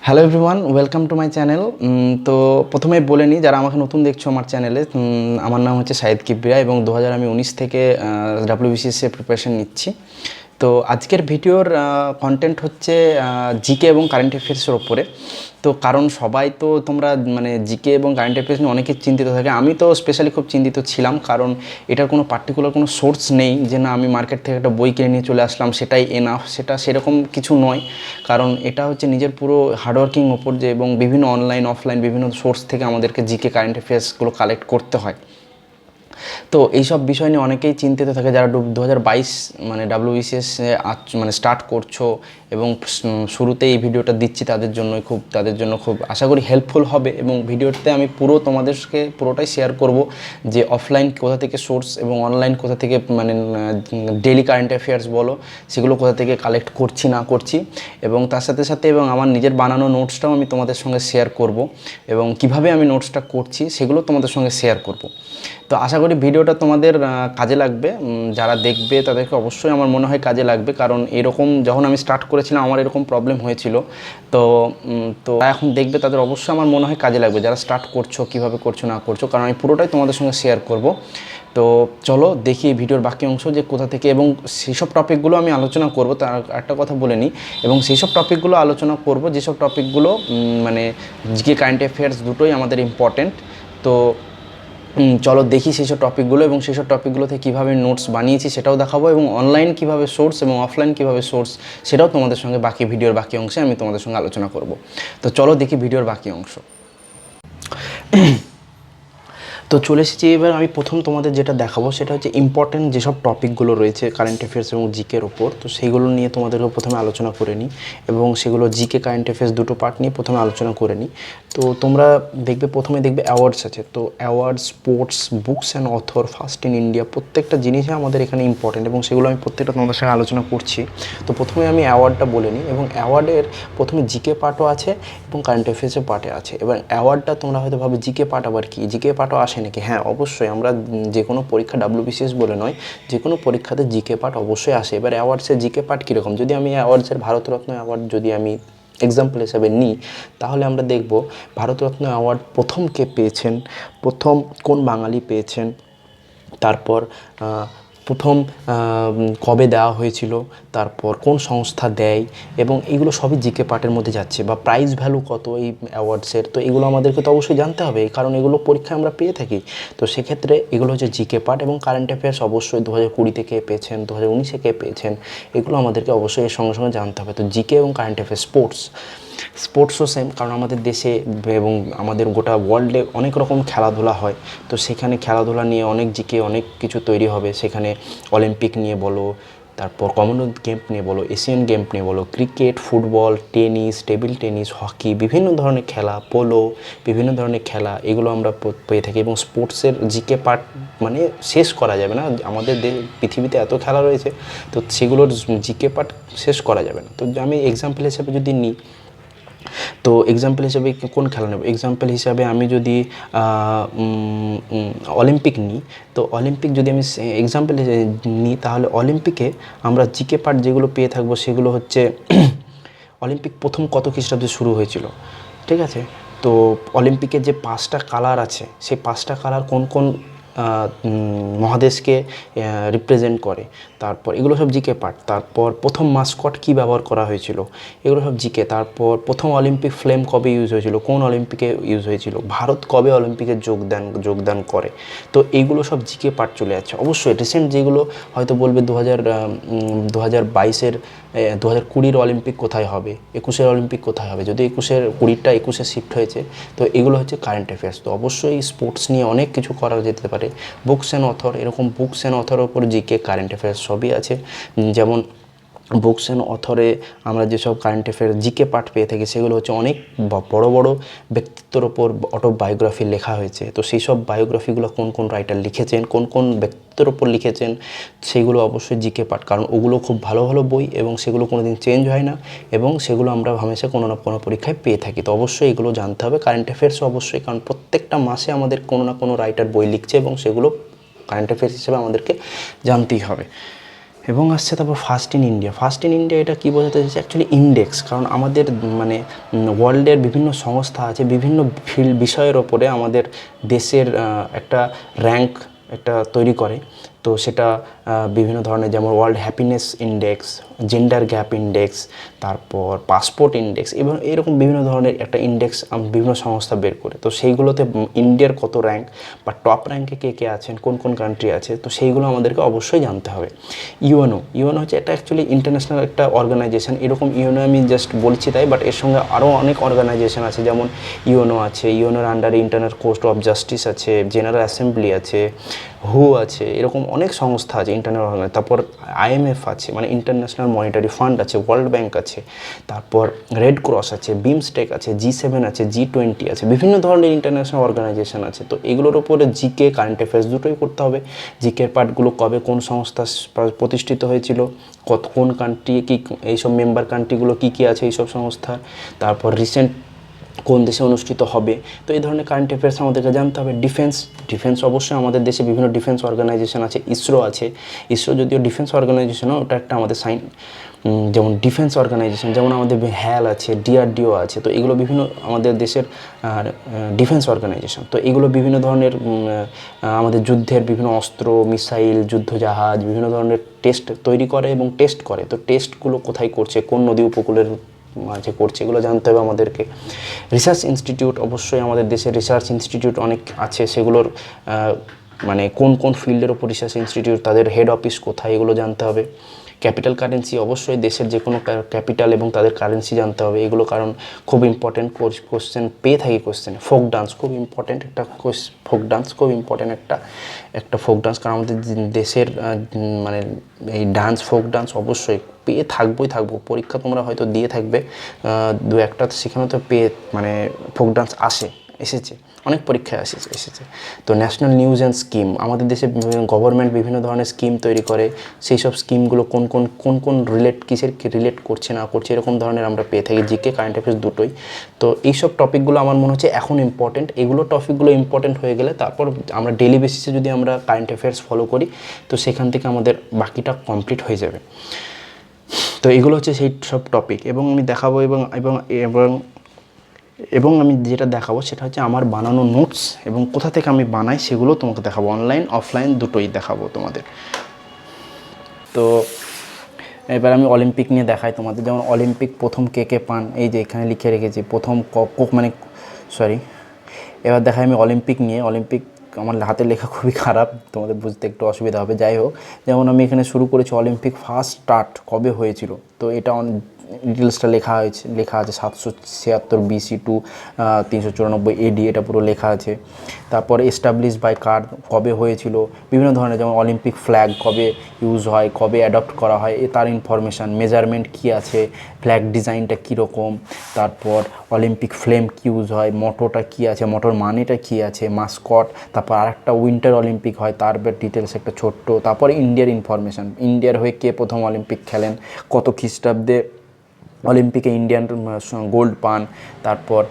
Hello everyone, welcome to my channel. তো প্রথমে বলে নিই, যারা আমাকে নতুন দেখছো আমার চ্যানেলে, আমার নাম হচ্ছে শাহিদ কিবরিয়া এবং 2019 থেকে WBCS এর প্রিপারেশন নিচ্ছি। তো আজকের ভিডিওর কন্টেন্ট হচ্ছে জিকে এবং কারেন্ট অ্যাফেয়ার্সের ওপরে। তো কারণ সবাই তো তোমরা মানে জিকে এবং কারেন্ট অ্যাফেয়ার্স নিয়ে অনেকে চিন্তিত থাকে, আমি তো স্পেশালি খুব চিন্তিত ছিলাম, কারণ এটার কোনো পার্টিকুলার কোনো সোর্স নেই যে না আমি মার্কেট থেকে একটা বই কিনে নিয়ে চলে আসলাম সেটাই এনাফ, সেটা সেরকম কিছু নয়। কারণ এটা হচ্ছে নিজের পুরো হার্ডওয়ার্কিং ওপর যে, এবং বিভিন্ন অনলাইন অফলাইন বিভিন্ন সোর্স থেকে আমাদেরকে জিকে কারেন্ট অ্যাফেয়ার্সগুলো কালেক্ট করতে হয়। তো এইসব বিষয় নিয়ে অনেকেই চিন্তিত থাকে, যারা 2022 মানে WBCS মানে স্টার্ট করছো এবং শুরুতে এই ভিডিওটা দিচ্ছি তাদের জন্য খুব আশা করি হেল্পফুল হবে। এবং ভিডিওতে আমি তোমাদেরকে পুরোটাই শেয়ার করব যে অফলাইন কোথা থেকে সোর্স এবং অনলাইন কোথা থেকে মানে ডেইলি কারেন্ট অ্যাফেয়ার্স বলো সেগুলো কোথা থেকে কালেক্ট করছি না করছি, এবং তার সাথে সাথে এবং আমার নিজের বানানো নোটসটাও আমি তোমাদের সঙ্গে শেয়ার করব, এবং কিভাবে আমি নোটসটা করছি সেগুলো তোমাদের সঙ্গে শেয়ার করব। তো আশা করি ভিডিওটা তোমাদের কাজে লাগবে, যারা দেখবে তাদেরকে অবশ্যই আমার মনে হয় কাজে লাগবে, কারণ এরকম যখন আমি স্টার্ট করেছিলাম আমার এরকম প্রবলেম হয়েছিল। তো তো এখন দেখবে তাদের অবশ্যই আমার মনে হয় কাজে লাগবে, যারা স্টার্ট করছো কীভাবে করছো না করছো, কারণ আমি পুরোটাই তোমাদের সঙ্গে শেয়ার করব। তো চলো দেখি এই ভিডিওর বাকি অংশ যে কোথা থেকে, এবং সেই সব টপিকগুলো আমি আলোচনা করব। তার একটা কথা বলে নিই, এবং সেই সব টপিকগুলো আলোচনা করব যেসব টপিকগুলো মানে জিকে কারেন্ট অ্যাফেয়ার্স দুটোই আমাদের ইম্পর্টেন্ট। তো চলো দেখি সেই সব টপিকগুলো, এবং সেই সব টপিকগুলো থেকে কীভাবে নোটস বানিয়েছি সেটাও দেখাবো, এবং অনলাইন কীভাবে সোর্স এবং অফলাইন কীভাবে সোর্স সেটাও তোমাদের সঙ্গে ভিডিওর বাকি অংশে আমি তোমাদের সঙ্গে আলোচনা করব। তো চলো দেখি ভিডিওর বাকি অংশ। তো চলে এসেছি, এবার আমি প্রথম তোমাদের যেটা দেখাবো সেটা হচ্ছে ইম্পর্টেন্ট যেসব টপিকগুলো রয়েছে কারেন্ট অ্যাফেয়ার্স এবং জিকের ওপর। তো সেইগুলো নিয়ে তোমাদেরকে প্রথমে আলোচনা করে নিই, এবং সেগুলো জিকে কারেন্ট অ্যাফেয়ার্স দুটো পার্ট নিয়ে প্রথমে আলোচনা করে নিই। তো তোমরা প্রথমে দেখবে অ্যাওয়ার্ডস আছে। তো award, sports, books and author, first in India, প্রত্যেকটা জিনিসই আমাদের এখানে ইম্পর্টেন্ট, এবং সেগুলো আমি প্রত্যেকটা তোমাদের সঙ্গে আলোচনা করছি। তো প্রথমে আমি অ্যাওয়ার্ডটা বলে নিই, এবং অ্যাওয়ার্ডের প্রথমে জিকে পার্টও আছে এবং কারেন্ট অ্যাফেয়ার্সের পার্টে আছে। এবার অ্যাওয়ার্ডটা তোমরা হয়তো ভাবে জিকে পার্ট আবার কি, জিকে পার্টও আসে নাকি? হ্যাঁ, অবশ্যই। আমরা যে কোনো পরীক্ষা WBCS বলে নয়, যে কোনো পরীক্ষাতে জিকে পার্ট অবশ্যই আসে। এবার অ্যাওয়ার্ডসের জিকে পার্ট কীরকম, যদি আমি অ্যাওয়ার্ডসের ভারতরত্ন অ্যাওয়ার্ড যদি আমি এক্সাম্পল হিসাবে নিই, তাহলে আমরা দেখব ভারতরত্ন অ্যাওয়ার্ড প্রথম কে পেয়েছেন, প্রথম কোন বাঙালি পেয়েছেন, তারপর প্রথম কবে দেওয়া হয়েছিল, তারপর কোন সংস্থা দেয়, এবং এগুলো সবই জিকে পার্টের মধ্যে যাচ্ছে। বা প্রাইস ভ্যালু কত এই অ্যাওয়ার্ডসের, তো এগুলো আমাদেরকে তো অবশ্যই জানতে হবে, কারণ এগুলো পরীক্ষায় আমরা পেয়ে থাকি। তো সেক্ষেত্রে এগুলো হচ্ছে জিকে পার্ট। এবং কারেন্ট অ্যাফেয়ার্স অবশ্যই 2020 থেকে পেয়েছেন, 2019 কে পেয়েছেন, এগুলো আমাদেরকে অবশ্যই এর সঙ্গে সঙ্গে জানতে হবে। তো জিকে এবং কারেন্ট অ্যাফেয়ার্স, স্পোর্টসও সেম, কারণ আমাদের দেশে এবং আমাদের গোটা ওয়ার্ল্ডে অনেক রকম খেলাধুলা হয়। তো সেখানে খেলাধুলা নিয়ে অনেক জিকে অনেক কিছু তৈরি হবে। সেখানে অলিম্পিক নিয়ে বলো, তারপর কমনওয়েলথ গেম নিয়ে বলো, এশিয়ান গেম নিয়ে বলো, cricket, football, tennis, table tennis, hockey, বিভিন্ন ধরনের খেলা, পোলো, বিভিন্ন ধরনের খেলা, এগুলো আমরা পেয়ে থাকি। এবং স্পোর্টসের জিকে পার্ট মানে শেষ করা যাবে না, আমাদের পৃথিবীতে এত খেলা রয়েছে, তো সেগুলোর জিকে পার্ট শেষ করা যাবে না। তো আমি এক্সাম্পল হিসেবে যদি নিই, তো এক্সাম্পল হিসাবে কোন খেলা নেব, এক্সাম্পল হিসাবে আমি যদি অলিম্পিক নিই, তো অলিম্পিক যদি আমি এক্সাম্পল নিই, তাহলে অলিম্পিকে আমরা জিকে পার্ট যেগুলো পেয়ে থাকবো সেগুলো হচ্ছে অলিম্পিক প্রথম কত খ্রিস্টাব্দে শুরু হয়েছিল, ঠিক আছে। তো অলিম্পিকের যে 5টা কালার আছে, সেই 5টা কালার কোন কোন মহাদেশকে রিপ্রেজেন্ট করে, তারপর এগুলো সব জিকে পার্ট। তারপর প্রথম মাস্কট কী ব্যবহার করা হয়েছিল, এগুলো সব জিকে। তারপর প্রথম অলিম্পিক ফ্লেম কবে ইউজ হয়েছিল, কোন অলিম্পিকে ইউজ হয়েছিল, ভারত কবে অলিম্পিকে যোগদান করে, তো এইগুলো সব জিকে পার্ট চলে যাচ্ছে। অবশ্যই রিসেন্ট যেগুলো হয়তো বলবে 2022-এর 2020-এর অলিম্পিক কোথায় হবে, 21-এর অলিম্পিক কোথায় হবে, যদি 20-টা 21-এ শিফট হয়েছে, তো এগুলো হচ্ছে কারেন্ট অ্যাফেয়ার্স। তো অবশ্যই স্পোর্টস নিয়ে অনেক কিছু করা যেতে পারে। বুকস অ্যান্ড অথর, এরকম বুকস অ্যান্ড অথরের উপর জিকে কারেন্ট অ্যাফেয়ার্স সবই আছে। যেমন বুকস অ্যান্ড অথরে আমরা যেসব কারেন্ট অ্যাফেয়ার্স জিকে পার্ট পেয়ে থাকি, সেগুলো হচ্ছে অনেক বড় বড় ব্যক্তিত্বের ওপর অটোবায়োগ্রাফি লেখা হয়েছে। তো সেই সব বায়োগ্রাফিগুলো কোন কোন রাইটার লিখেছেন, কোন কোন ব্যক্তিত্বের ওপর লিখেছেন, সেগুলো অবশ্যই জিকে পার্ট, কারণ ওগুলো খুব ভালো ভালো বই, এবং সেগুলো কোনো দিন চেঞ্জ হয় না, এবং সেগুলো আমরা হামেশা কোনো না কোনো পরীক্ষায় পেয়ে থাকি। তো অবশ্যই এগুলো জানতে হবে। কারেন্ট অ্যাফেয়ার্সও অবশ্যই, কারণ প্রত্যেকটা মাসে আমাদের কোনো রাইটার বই লিখছে, এবং সেগুলো কারেন্ট অ্যাফেয়ার্স হিসেবে আমাদেরকে জানতেই হবে। এবং আসছে তারপর first in India. First in India এটা কী বোঝাতে চাইছে, অ্যাকচুয়ালি ইন্ডেক্স, কারণ আমাদের মানে ওয়ার্ল্ডের বিভিন্ন সংস্থা আছে, বিভিন্ন ফিল্ড বিষয়ের ওপরে আমাদের দেশের একটা র্যাঙ্ক একটা তৈরি করে। তো সেটা বিভিন্ন ধরনের, যেমন world happiness index, gender gap index, তারপর পাসপোর্ট ইন্ডেক্স, এবং এরকম বিভিন্ন ধরনের একটা ইন্ডেক্স বিভিন্ন সংস্থা বের করে। তো সেইগুলোতে ইন্ডিয়ার কত র্যাঙ্ক বা টপ র্যাঙ্কে কে কে আছেন, কোন কোন কান্ট্রি আছে, তো সেইগুলো আমাদেরকে অবশ্যই জানতে হবে। ইউএনও হচ্ছে এটা অ্যাকচুয়ালি ইন্টারন্যাশনাল একটা অর্গানাইজেশন। এরকম ইউএনও আমি জাস্ট বলছি তাই, বাট এর সঙ্গে আরও অনেক অর্গানাইজেশন আছে, যেমন ইউএনও আছে, ইউএনওর আন্ডারে ইন্টারন্যাশনাল কোর্ট অফ জাস্টিস আছে, জেনারেল অ্যাসেম্বলি আছে, হু আছে, এরকম অনেক সংস্থা আছে ইন্টারন্যাশনাল অর্গানাইজেশন। তারপর আইএমএফ আছে, মানে ইন্টারন্যাশনাল মনিটারি ফান্ড আছে, ওয়ার্ল্ড ব্যাংক আছে, তারপর রেড ক্রস আছে, বিমস্টেক আছে, G7 আছে, G20 আছে, বিভিন্ন ধরনের ইন্টারন্যাশনাল অর্গানাইজেশন আছে। তো এগুলোর উপরে জিকে, কারেন্ট অ্যাফেয়ার্স দুটোই করতে হবে। জিকের পার্টগুলো কবে কোন সংস্থা প্রতিষ্ঠিত হয়েছিল, কোন কান্ট্রি, কী এইসব মেম্বার কান্ট্রিগুলো কী কী আছে এইসব সংস্থার, তারপর রিসেন্ট কোন দেশে অনুষ্ঠিত হবে। তো এই ধরনের কারেন্ট অ্যাফেয়ার্স আমাদেরকে জানতে হবে। ডিফেন্স অবশ্যই আমাদের দেশে বিভিন্ন ডিফেন্স অর্গানাইজেশন আছে, ইসরো আছে। ইসরো যদিও ডিফেন্স অর্গানাইজেশনও, ওটা একটা আমাদের যেমন ডিফেন্স অর্গানাইজেশন, যেমন আমাদের হ্যাল আছে, ডিআরডিও আছে। তো এগুলো বিভিন্ন আমাদের দেশের ডিফেন্স অর্গানাইজেশন। তো এগুলো বিভিন্ন ধরনের আমাদের যুদ্ধের বিভিন্ন অস্ত্র, মিসাইল, যুদ্ধজাহাজ, বিভিন্ন ধরনের টেস্ট তৈরি করে এবং টেস্ট করে। তো টেস্টগুলো কোথায় করছে, কোন নদী উপকূলের মাঝে করছে, এগুলো জানতে হবে আমাদেরকে। রিসার্চ ইনস্টিটিউট, অবশ্যই আমাদের দেশে রিসার্চ ইনস্টিটিউট অনেক আছে, সেগুলোর মানে কোন কোন ফিল্ডের ওপর রিসার্চ ইনস্টিটিউট, তাদের হেড অফিস কোথায়, এগুলো জানতে হবে। ক্যাপিটাল কারেন্সি, অবশ্যই দেশের যে কোনো ক্যাপিটাল এবং তাদের কারেন্সি জানতে হবে, এগুলো কারণ খুব ইম্পর্টেন্ট কোশ্চেন পেয়ে থাকি। কোশ্চেন ফোক ডান্স খুব ইম্পর্টেন্ট একটা ফোক ডান্স, কারণ আমাদের দেশের মানে এই ডান্স, ফোক ডান্স অবশ্যই পেয়ে থাকবো। পরীক্ষা তোমরা হয়তো দিয়ে থাকবে, দু একটা সেখানে তো মানে ফোক ডান্স এসেছে, অনেক পরীক্ষায় এসেছে। তো ন্যাশনাল নিউজ অ্যান্ড স্কিম, আমাদের দেশে গভর্নমেন্ট বিভিন্ন ধরনের স্কিম তৈরি করে, সেই সব স্কিমগুলো কোন কিসের রিলেট করছে না করছে, এরকম ধরনের আমরা পেয়ে থাকি। জিকে, কারেন্ট অ্যাফেয়ার্স দুটোই। তো এইসব টপিকগুলো আমার মনে হচ্ছে এখন ইম্পর্টেন্ট। এগুলো টপিকগুলো ইম্পর্টেন্ট হয়ে গেলে তারপর আমরা ডেলি বেসিসে যদি আমরা কারেন্ট অ্যাফেয়ার্স ফলো করি, তো সেখান থেকে আমাদের বাকিটা কমপ্লিট হয়ে যাবে। তো এগুলো হচ্ছে সেই সব টপিক, এবং আমি দেখাবো এবং আমি যেটা দেখাবো সেটা হচ্ছে আমার বানানো নোটস, এবং কোথা থেকে আমি বানাই সেগুলো তোমাকে দেখাবো। অনলাইন অফলাইন দুটোই দেখাবো তোমাদের। তো এবার আমি অলিম্পিক নিয়ে দেখাই তোমাদের। যেমন অলিম্পিক প্রথম কে পান, এই যে এখানে লিখে রেখেছি প্রথম এবার দেখাই আমি অলিম্পিক নিয়ে। আমার হাতের লেখা খুবই খারাপ, তোমাদের বুঝতে একটু অসুবিধা হবে। যাই হোক, যেমন আমি এখানে শুরু করেছি অলিম্পিক ফার্স্ট স্টার্ট কবে হয়েছিল, তো এটা ডিটেলসটা লেখা আছে 776 BC টু 394 AD, এটা পুরো লেখা আছে। তারপর এস্টাবলিশ বাই কার, কবে হয়েছিল, বিভিন্ন ধরনের, যেমন অলিম্পিক ফ্ল্যাগ কবে ইউজ হয়, কবে অ্যাডপ্ট করা হয়, তার ইনফরমেশান, মেজারমেন্ট কী আছে, ফ্ল্যাগ ডিজাইনটা কীরকম, তারপর অলিম্পিক ফ্লেম কী ইউজ হয়, মোটোটা কী আছে, মোটোর মানেটা কী আছে, মাস্কট, তারপর আরেকটা উইন্টার অলিম্পিক হয়, তার ডিটেলস একটা ছোট্ট। তারপরে ইন্ডিয়ার ইনফরমেশান, ইন্ডিয়ার হয়ে কে প্রথম অলিম্পিক খেলেন, কত খ্রিস্টাব্দে অলিম্পিকে ইন্ডিয়ান গোল্ড পান, তারপর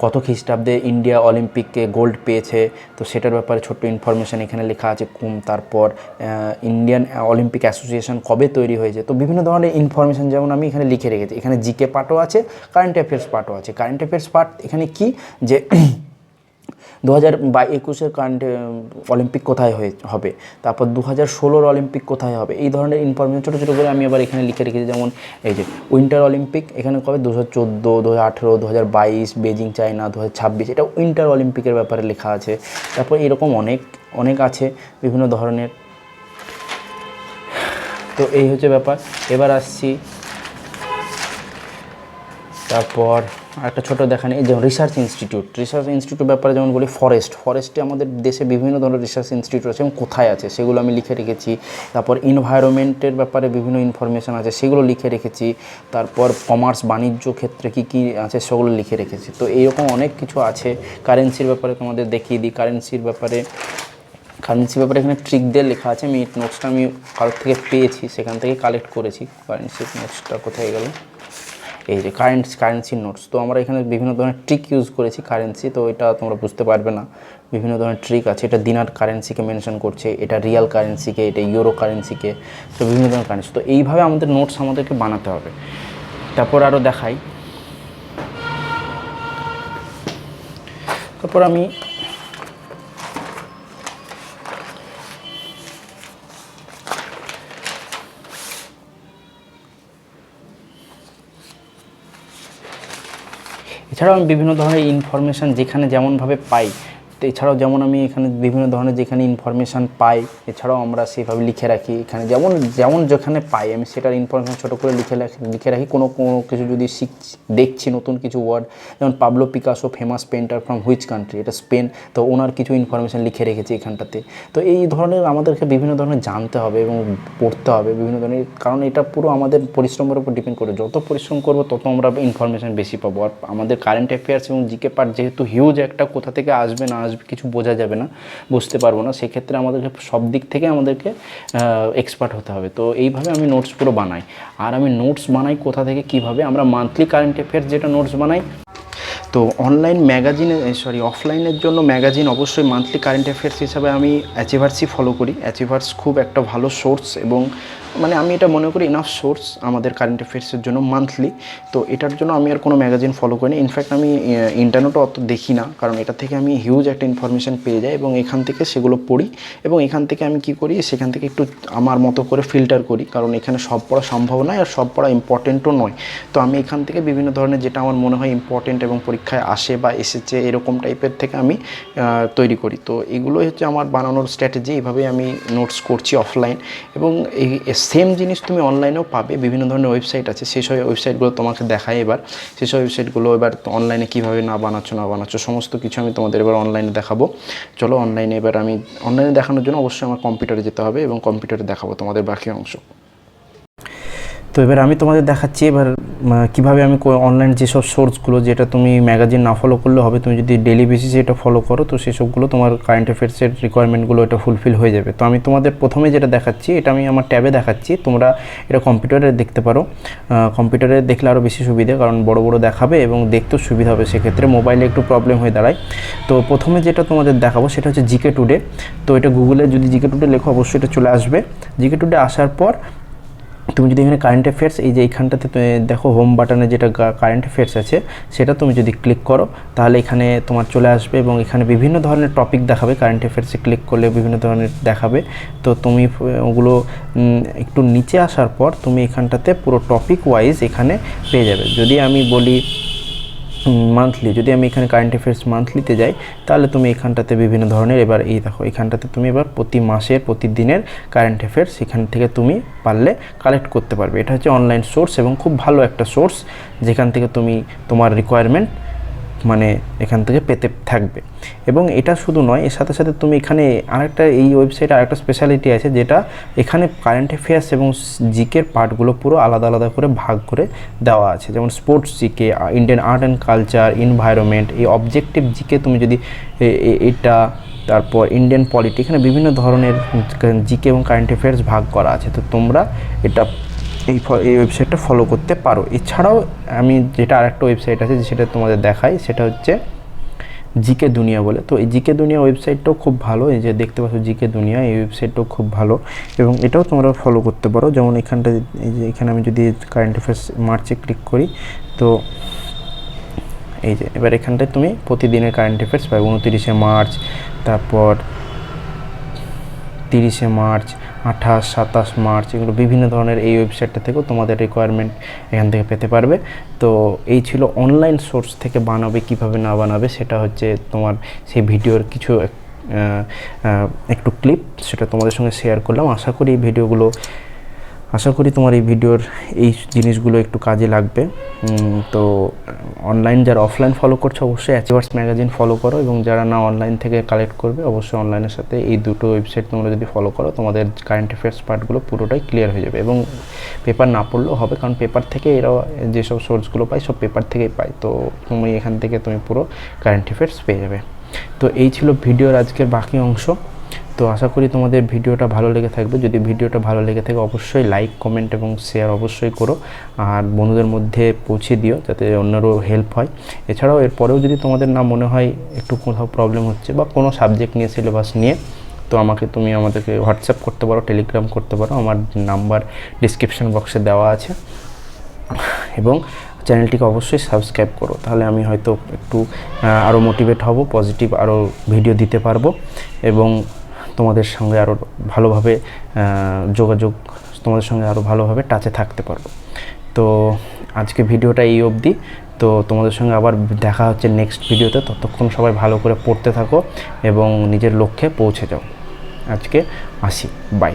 কত খ্রিস্টাব্দে ইন্ডিয়া অলিম্পিকে গোল্ড পেয়েছে, তো সেটার ব্যাপারে ছোট্ট ইনফরমেশান এখানে লেখা আছে। তারপর ইন্ডিয়ান অলিম্পিক অ্যাসোসিয়েশন কবে তৈরি হয়েছে, তো বিভিন্ন ধরনের ইনফরমেশান যেমন আমি এখানে লিখে রেখেছি। এখানে জিকে পার্টও আছে, কারেন্ট অ্যাফেয়ার্স পার্টও আছে। কারেন্ট অ্যাফেয়ার্স পার্ট এখানে কি, যে 2021-এর অলিম্পিক কোথায় হবে, তারপর 2016-র অলিম্পিক কোথায় হবে, এই ধরনের ইনফরমেশন ছোটো ছোটো করে আমি আবার এখানে লিখে রেখেছি। যেমন এই যে উইন্টার অলিম্পিক এখানে কবে, 2014, 2018, 2022, বেজিং চায়না, 2026, এটা উইন্টার অলিম্পিকের ব্যাপারে লেখা আছে। তারপর এরকম অনেক আছে বিভিন্ন ধরনের। তো এই হচ্ছে ব্যাপার। এবার আসছি, তারপর একটা ছোটো দেখা নেই, যেমন রিসার্চ ইনস্টিটিউট ব্যাপারে যেমন বলি, ফরেস্টে আমাদের দেশে বিভিন্ন ধরনের রিসার্চ ইনস্টিটিউট আছে এবং কোথায় আছে সেগুলো আমি লিখে রেখেছি। তারপর এনভায়রনমেন্টের ব্যাপারে বিভিন্ন ইনফরমেশান আছে, সেগুলো লিখে রেখেছি। তারপর কমার্স, বাণিজ্য ক্ষেত্রে কী আছে সেগুলো লিখে রেখেছি। তো এইরকম অনেক কিছু আছে। কারেন্সির ব্যাপারে তোমাদের দেখিয়ে দিই। কারেন্সির ব্যাপারে এখানে ট্রিক দিয়ে লেখা আছে। আমি নোটসটা কারোর থেকে পেয়েছি, সেখান থেকে কালেক্ট করেছি। কারেন্সির নোটসটা কোথায় গেল, এই যে কারেন্সি নোটস। তো আমরা এখানে বিভিন্ন ধরনের ট্রিক ইউজ করেছি কারেন্সি, তো এটা তোমরা বুঝতে পারবে না, বিভিন্ন ধরনের ট্রিক আছে। এটা দিনার কারেন্সিকে মেনশন করছে, এটা রিয়াল কারেন্সিকে, এটা ইউরো কারেন্সিকে, তো বিভিন্ন ধরনের কারেন্সি। তো এইভাবে আমাদের নোটস আমাদেরকে বানাতে হবে। তারপর আরও দেখাই, তারপর আমি এছাড়াও আমি বিভিন্ন ধরনের ইনফরমেশান যেখানে যেমনভাবে পাই, তো এছাড়াও যেমন আমি এখানে বিভিন্ন ধরনের যেখানে ইনফরমেশান পাই, এছাড়াও আমরা সেইভাবে লিখে রাখি। এখানে যেমন যেখানে পাই আমি সেটার ইনফরমেশান ছোটো করে লিখে রাখি। কোনো কিছু যদি দেখছি নতুন কিছু ওয়ার্ড, যেমন Pablo Picasso famous painter from which country, এটা স্পেন, তো ওনার কিছু ইনফরমেশান লিখে রেখেছি এখানটাতে। তো এই ধরনের আমাদেরকে বিভিন্ন ধরনের জানতে হবে এবং পড়তে হবে বিভিন্ন ধরনের, কারণ এটা পুরো আমাদের পরিশ্রমের উপর ডিপেন্ড করে। যত পরিশ্রম করবো তত আমরা ইনফরমেশান বেশি পাবো। আর আমাদের কারেন্ট অ্যাফেয়ার্স এবং জিকে পার্ট যেহেতু হিউজ, একটা কোথা থেকে আসবে না আসবে কিছু বোঝা যাবে না, বুঝতে পারবো না, সেক্ষেত্রে আমাদেরকে সব দিক থেকে আমাদেরকে এক্সপার্ট হতে হবে। তো এইভাবে আমি নোটস পুরো বানাই। আর আমি নোটস বানাই কোথা থেকে, কিভাবে, আমরা মান্থলি কারেন্ট অ্যাফেয়ার্স যেটা নোটস বানাই, তো অনলাইন ম্যাগাজিনে অফলাইনের জন্য ম্যাগাজিন অবশ্যই মান্থলি কারেন্ট অ্যাফেয়ার্স হিসাবে আমি অ্যাচিভার্সই ফলো করি। অ্যাচিভার্স খুব একটা ভালো সোর্স, এবং মানে আমি এটা মনে করি ইনাফ সোর্স আমাদের কারেন্ট অ্যাফেয়ার্সের জন্য মান্থলি। তো এটার জন্য আমি আর কোনো ম্যাগাজিন ফলো করি না। ইনফ্যাক্ট আমি ইন্টারনেটও অত দেখি না, কারণ এটা থেকে আমি হিউজ একটা ইনফরমেশান পেয়ে যাই এবং এখান থেকে সেগুলো পড়ি, এবং এখান থেকে আমি কী করি, সেখান থেকে একটু আমার মতো করে ফিল্টার করি, কারণ এখানে সব পড়া সম্ভব নয় আর সব পড়া ইম্পর্টেন্টও নয়। তো আমি এখান থেকে বিভিন্ন ধরনের যেটা আমার মনে হয় ইম্পর্টেন্ট এবং পরীক্ষায় আসে বা এসেছে এরকম টাইপের থেকে আমি তৈরি করি। তো এগুলোই হচ্ছে আমার বানানোর স্ট্র্যাটেজি। এইভাবেই আমি নোটস করছি অফলাইন, এবং এই সেম জিনিস তুমি অনলাইনেও পাবে। বিভিন্ন ধরনের ওয়েবসাইট আছে, সেই সব ওয়েবসাইটগুলো তোমাকে দেখায় এবার। সেসব ওয়েবসাইটগুলো এবার অনলাইনে কীভাবে না বানাচ্ছ সমস্ত কিছু আমি তোমাদের এবার অনলাইনে দেখাবো। চলো অনলাইনে এবার আমি অনলাইনে দেখানোর জন্য অবশ্যই আমার কম্পিউটারে যেতে হবে এবং কম্পিউটারে দেখাবো তোমাদের বাকি অংশ। তো এবার আমি তোমাদের দেখাচ্ছি এবার কীভাবে আমি অনলাইন যেসব সোর্সগুলো, যেটা তুমি ম্যাগাজিন না ফলো করলে হবে, তুমি যদি ডেলি বেসিসে এটা ফলো করো তো সেসবগুলো তোমার কারেন্ট অ্যাফেয়ার্সের রিকোয়ারমেন্টগুলো এটা ফুলফিল হয়ে যাবে। তো আমি তোমাদের প্রথমে যেটা দেখাচ্ছি, এটা আমি আমার ট্যাবে দেখাচ্ছি, তোমরা এটা কম্পিউটারে দেখতে পারো। কম্পিউটারে দেখলে আরও বেশি সুবিধা, কারণ বড় বড় দেখাবে এবং দেখতেও সুবিধা হবে, সেক্ষেত্রে মোবাইলে একটু প্রবলেম হয়ে দাঁড়ায়। তো প্রথমে যেটা তোমাদের দেখাবো সেটা হচ্ছে জিকে টুডে। তো এটা গুগলে যদি জিকে টুডে লেখো অবশ্যই এটা চলে আসবে। জিকে টুডে আসার পর তুমি যদি এখানে কারেন্ট অ্যাফেয়ার্স, এই যে এইখানটাতে তুমি দেখো হোম বাটনে যেটা কারেন্ট অ্যাফেয়ার্স আছে সেটা তুমি যদি ক্লিক করো তাহলে এখানে তোমার চলে আসবে, এবং এখানে বিভিন্ন ধরনের টপিক দেখাবে। কারেন্ট অ্যাফেয়ার্সে ক্লিক করলে বিভিন্ন ধরনের দেখাবে। তো তুমি ওগুলো একটু নিচে আসার পর তুমি এখানটাতে পুরো টপিক ওয়াইজ এখানে পেয়ে যাবে। যদি আমি বলি মান্থলি, যদি আমি এখানে কারেন্ট অ্যাফেয়ার্স মান্থলিতে যাই তাহলে তুমি এখানটাতে বিভিন্ন ধরনের, এবার এই দেখো এখানটাতে তুমি এবার প্রতি মাসের প্রতিদিনের কারেন্ট অ্যাফেয়ার্স এখান থেকে তুমি পারলে কালেক্ট করতে পারবে। এটা হচ্ছে অনলাইন সোর্স এবং খুব ভালো একটা সোর্স, যেখান থেকে তুমি তোমার রিকোয়ারমেন্ট মানে এখান থেকে পেতে থাকবে। এবং এটা শুধু নয়, এর সাথে সাথে তুমি এখানে আরেকটা, এই ওয়েবসাইটে আরেকটা স্পেশালিটি আছে, যেটা এখানে কারেন্ট অ্যাফেয়ার্স এবং জিকের পার্টগুলো পুরো আলাদা আলাদা করে ভাগ করে দেওয়া আছে। যেমন sports GK, Indian art and culture, environment, এই অবজেক্টিভ জিকে তুমি যদি এটা, তারপর ইন্ডিয়ান পলিটি, এখানে বিভিন্ন ধরনের জিকে এবং কারেন্ট অ্যাফেয়ার্স ভাগ করা আছে। তো তোমরা এটা এই ওয়েবসাইটটা ফলো করতে পারো। এছাড়াও আমি যেটা আরেকটা ওয়েবসাইট আছে সেটা তোমাদের দেখাই, সেটা হচ্ছে জিকে দুনিয়া বলে। তো এই জিকে দুনিয়া ওয়েবসাইটটাও খুব ভালো, এই যে দেখতে পাচ্ছ জিকে দুনিয়া, এই ওয়েবসাইটটাও খুব ভালো এবং এটাও তোমরা ফলো করতে পারো। যেমন এখানটা, এই যে এখানে আমি যদি কারেন্ট অ্যাফেয়ার্স মার্চে ক্লিক করি, তো এই যে এবার এখানটায় তুমি প্রতিদিনের কারেন্ট অ্যাফেয়ার্স পাবে। 29শে মার্চ, তারপর 30শে মার্চ, 28, 27 মার্চ, এগুলো বিভিন্ন ধরনের এই ওয়েবসাইটটা থেকেও তোমাদের রিকোয়ারমেন্ট এখান থেকে পেতে পারবে। তো এই ছিল অনলাইন সোর্স থেকে বানাবে কিভাবে না বানাবে, সেটা হচ্ছে তোমার সেই ভিডিওর কিছু একটু ক্লিপ, সেটা তোমাদের সঙ্গে শেয়ার করলাম। আশা করি তোমার এই ভিডিওর এই জিনিসগুলো একটু কাজে লাগবে। তো অনলাইন যারা অফলাইন ফলো করছো অবশ্যই অ্যাচিভার্স ম্যাগাজিন ফলো করো, এবং যারা না অনলাইন থেকে কালেক্ট করবে অবশ্যই অনলাইনের সাথে এই দুটো ওয়েবসাইট তোমরা যদি ফলো করো তোমাদের কারেন্ট অ্যাফেয়ার্স পার্টগুলো পুরোটাই ক্লিয়ার হয়ে যাবে। এবং পেপার না পড়লেও হবে, কারণ পেপার থেকে এরাও যেসব সোর্সগুলো পায় সব পেপার থেকেই পায়। তো তুমি এখান থেকে তুমি পুরো কারেন্ট অ্যাফেয়ার্স পেয়ে যাবে। তো এই ছিল ভিডিওর আজকের বাকি অংশ। তো আশা করি তোমাদের ভিডিওটা ভালো লেগে থাকবে। যদি ভিডিওটা ভালো লেগে থাকে অবশ্যই লাইক, কমেন্ট এবং শেয়ার অবশ্যই করো, আর বন্ধুদের মধ্যে পৌঁছে দিও যাতে অন্যেরও হেল্প হয়। এছাড়াও এরপরেও যদি তোমাদের না মনে হয় একটু কোথাও প্রবলেম হচ্ছে বা কোনো সাবজেক্ট নিয়ে, সিলেবাস নিয়ে, তো তুমি আমাদেরকে হোয়াটসঅ্যাপ করতে পারো, টেলিগ্রাম করতে পারো, আমার নাম্বার ডিসক্রিপশন বক্সে দেওয়া আছে। এবং চ্যানেলটিকে অবশ্যই সাবস্ক্রাইব করো, তাহলে আমি হয়তো একটু আরও মোটিভেট হব, পজিটিভ আরও ভিডিও দিতে পারবো এবং তোমাদের সঙ্গে আরও ভালোভাবে তোমাদের সঙ্গে আরও ভালোভাবে টাচে থাকতে পারবো। তো আজকে ভিডিওটা এই অবধি। তো তোমাদের সঙ্গে আবার দেখা হচ্ছে নেক্সট ভিডিওতে। ততক্ষণ সবাই ভালো করে পড়তে থাকো এবং নিজের লক্ষ্যে পৌঁছে যাও। আজকে আসি, বাই।